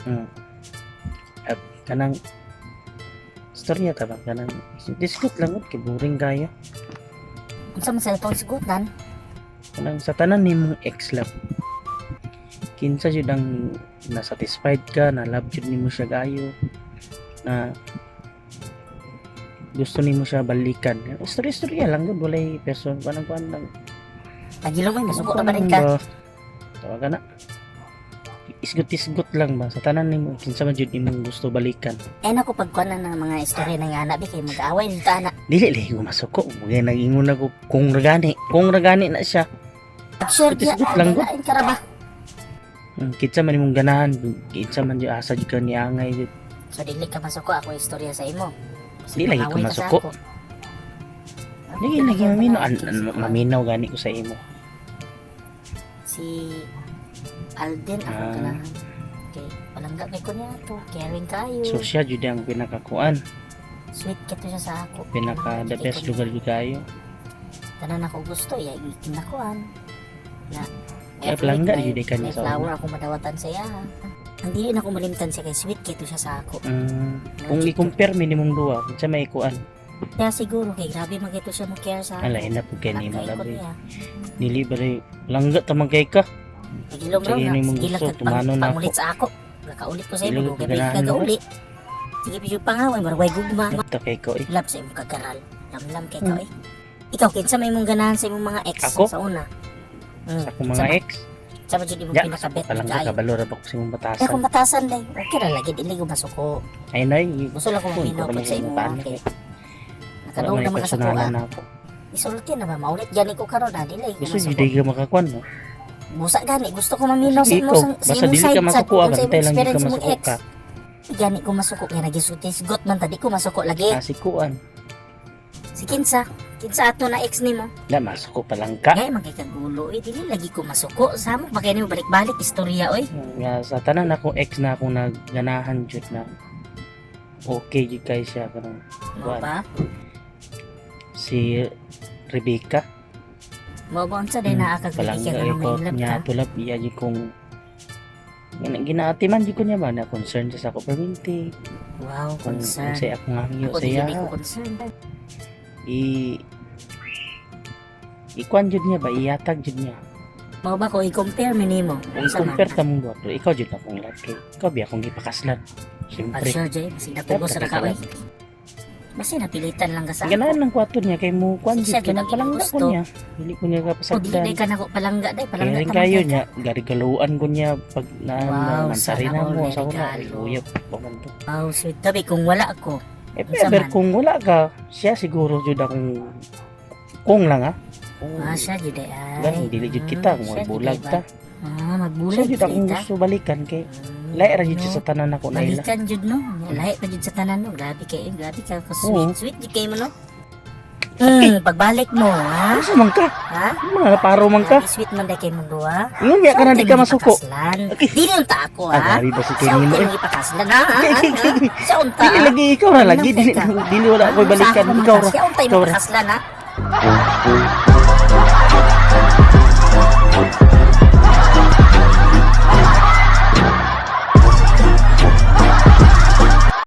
Hmm. At kanang istorya ta ba kanang discut lang gud kay boring kaya. Unsa man sa itong sigutan? Kanang sa tanan nimong ex love. Kinsa jud ang na-satisfied ka, na love jud nimo siya gayo, na gusto nimo siya balikan. Istorya lang gud walay person kanang lang. Pagilom ay masuko na ba rin ka? Tawa ka na. Isgot lang ba sa tanan nimo kinsa man jud nimong gusto balikan. Nako pagkuanan ng mga istorya ng anak bi kay mag-aaway dito ana. Dili ko masuko. Mga nag-ingon ako kung ragani na siya. Pag-share Isgot diya, lang gud. lain ka ra ba? Kinsa man imong ganahan, kinsa man jud asa jud ka ni angay jud. So dili ka masuko ako istorya sa imo. Di lagi ko Mag-aaway ka sa masuko. ako. Dili lagi maminaw gani ko sa imo. Si Alden ako Ah. ganahan. Okay, palangga kay ko niya to, caring kayo. So siya jud ang pinakakuan, Sweet kito siya sa ako. pinaka the best lugar jud kayo. Tanan ako gusto, iya ikinakuan. Na, Kaya palangga jud kay kanya may sa flower una. ako madawatan sa iya. Ang dili na ako malimtan siya kay sweet kito siya sa ako. Kung i-compare minimum duwa, kinsa may kuan. Kaya siguro kay grabe magito siya mo care sa Ala ina pud kay nimo Nakaikot labi. niya. Dili bare langga ta man kay ka. Pagilom raw Sige, na. ni mong Sige lang gusto, tumano na pamulit sa ako. Kakaulit ko sa Dili imo. ko Gabi ganahan, ka no? gauli. Sige, piso pangaway. Marway gugma. Ta kay ko eh. Love sa imong kagaral. Lamlam kay ka eh. Ikaw, kinsa may imong ganahan sa imong mga ex Ako? sa una? Sa akong mga ex. Sa ba dyan imong Ya, pinakabet palang na kayo? kabalo ra ba ko sa imong Eh batasan. kung batasan day, okay ra lagi. Dili ko masuko. Ay nay, Gusto lang kong Kung maminaw ikaw po naman sa imong paano mga kay. kay. wala Nakadong may naman ka sa personalan kuha. na ako. Isulti na ba? Maulit gani ko karon na. Dili ko Gusto masuko. jud ka makakuan no. Busa gani. Gusto ko maminaw sa Ikaw, imong sa basta imong dili ka side masuko, sa imong bantay lang di ka experience imong masuko ex. ka. Gani ko masuko. Nga nagisutis. Got man tadi ko masuko lagi. Asikuan. Si Kinsa. Kinsa ato na ex nimo. Na masuko pa lang ka. Ngay magkakagulo eh. Dili lagi ko masuko. Samo ba kayo nimo balik-balik istorya oy. Nga sa tanan ako ex na akong nagganahan jud na okay jud kay siya kanang Mo ba? si Rebecca Mo ba unsa day naa kag palang ka nga report may niya ka? tulap iya jud kong ginaatiman jud ko niya ba na concern siya sa ako perminti Wow, kung concern. say ako nga hiyo Ako sa iya dili ko concern. ikuan jud niya ba iyatag jud niya Mo ba ko i-compare mi nimo? kung Unsa man? compare ta mong duha pero ikaw jud na akong laki ikaw biya akong gipakaslan Ah, siyempre sure jay, basi napugos ra ka oy. Basi napilitan lang ka sa ganahan ako. ng kwarto niya kay mo kuan Siya jud kanang gyud ang palangga ko gusto. niya dili ko niya O dili kapasagdan day ka nako palangga day, kaya palangga rin ka kayo man niya garigaluan ko niya pag Wow, nansarina sana all mo may sa una regalo. uyab pa man to Wow, sweet tabi kung wala ako. eh Unsa pero man? kung wala ka siya siguro jud akong kung lang ha kung Ah, siya jud ay. ganun dili jud kita kung Siya jud magbulag ay ba? ta Ah, siya magbulag jud akong kita. gusto balikan kay lahi ra jud siya sa tanan ako na ila Balikan jud no. Lahi pa jud sa tanan no. Grabe ka ko Oo. sweet jud kay mo no. Pagbalik mo, ha? ano man ka Ha? mga naparo man ka Grabe, sweet man day kay mo duha. ingon ya ka na di ka masuko Dili unta ako, ha? grabe ba si Sa Kenny mo unta eh mo ipakaslan, ha? Sa unta, dili ha? lagi ikaw na lagi Ano, dili teka? dili wala ako balikan ikaw ra Sa unta ikaw mo ra ipakaslan, ha?